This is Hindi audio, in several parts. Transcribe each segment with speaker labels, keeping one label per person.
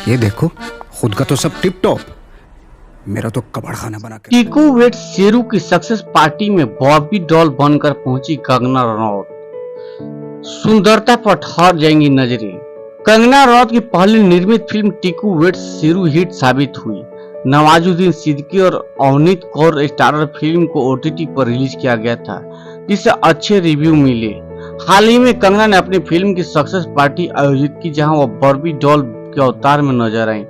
Speaker 1: ये देखो, खुद का तो सब टिप टॉप, मेरा तो कबाड़ खाना बना के।
Speaker 2: टीकू वेट शेरू की सक्सेस पार्टी में बॉबी डॉल बनकर पहुंची कंगना रनौत। सुंदरता पर ठहर जाएंगी नजरें। कंगना रनौत की पहली निर्मित फिल्म टीकू वेट शेरू हिट साबित हुई। नवाजुद्दीन सिद्दीकी और अवनीत कौर स्टारर फिल्म को ओटीटी पर रिलीज किया गया था, जिससे अच्छे रिव्यू मिले। हाल ही में कंगना ने अपनी फिल्म की सक्सेस पार्टी आयोजित की, जहां वह बॉबी डॉल के अवतार में नजर आई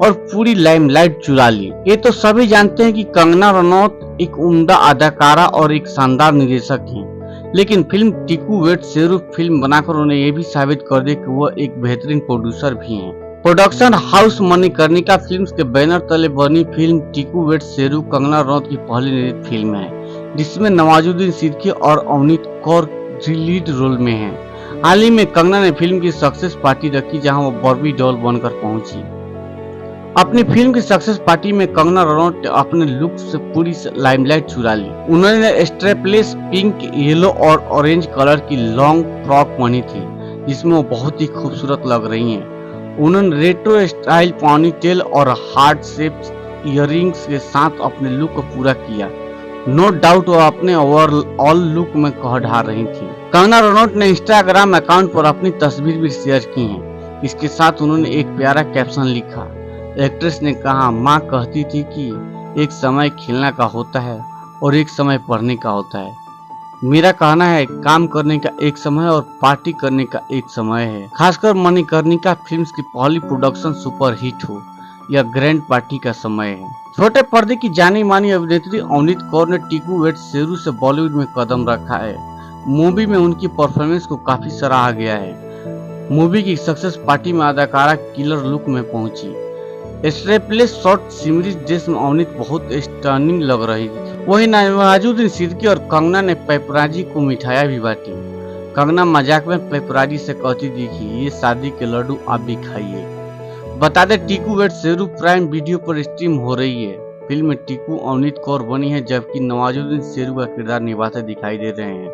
Speaker 2: और पूरी लाइमलाइट चुरा ली। ये तो सभी जानते हैं कि कंगना रनौत एक उम्दा अदाकारा और एक शानदार निर्देशक हैं, लेकिन फिल्म टीकू वेट शेरू फिल्म बनाकर उन्हें ये भी साबित कर दिया कि वह एक बेहतरीन प्रोड्यूसर भी हैं। प्रोडक्शन हाउस मणिकर्णिका फिल्म्स के बैनर तले बनी फिल्म टीकू वेट शेरू कंगना रनौत की पहली निर्मित फिल्म है, जिसमें नवाजुद्दीन सिद्दीकी और अवनीत कौर लीड रोल में हैं। हाल ही में कंगना ने फिल्म की सक्सेस पार्टी रखी, जहां वो बॉबी डॉल बनकर पहुंची। अपनी फिल्म की सक्सेस पार्टी में कंगना रनौत ने अपने लुक से पूरी लाइमलाइट चुरा ली। उन्होंने स्ट्रेपलेस पिंक, येलो और ऑरेंज कलर की लॉन्ग फ्रॉक पहनी थी, जिसमें वो बहुत ही खूबसूरत लग रही हैं। उन्होंने रेट्रो स्टाइल पॉनीटेल और हार्ट शेप इयररिंग्स के साथ अपने लुक को पूरा किया। नो डाउट वो अपने ओवरऑल लुक में कह ढा रही थी। कंगना रनौत ने इंस्टाग्राम अकाउंट पर अपनी तस्वीर भी शेयर की है। इसके साथ उन्होंने एक प्यारा कैप्शन लिखा। एक्ट्रेस ने कहा, माँ कहती थी कि एक समय खेलने का होता है और एक समय पढ़ने का होता है। मेरा कहना है काम करने का एक समय और पार्टी करने का एक समय है। खासकर मणिकर्णिका फिल्म्स की पहली प्रोडक्शन सुपर हिट हो, यह ग्रैंड पार्टी का समय है। छोटे पर्दे की जानी मानी अभिनेत्री अवनीत कौर ने टीकू वेट शेरू से बॉलीवुड में कदम रखा है। मूवी में उनकी परफॉर्मेंस को काफी सराहा गया है। मूवी की सक्सेस पार्टी में अदाकारा किलर लुक में पहुंची। स्ट्रेपलेस शॉर्ट सिमरी ड्रेस में अवनीत बहुत स्टर्निंग लग रही थी। वही नवाजुद्दीन सिद्दीकी और कंगना ने पेपराजी को मिठाइयां भी बांटी। कंगना मजाक में पेपराजी से कहती दिखी, ये शादी के लड्डू आप भी खाइए। बता दें, Tiku weds Sheru Prime Video पर स्ट्रीम हो रही है। फिल्म में टीकू अवनीत कौर बनी है, जबकि नवाजुद्दीन शेरू का किरदार निभाते दिखाई दे रहे हैं।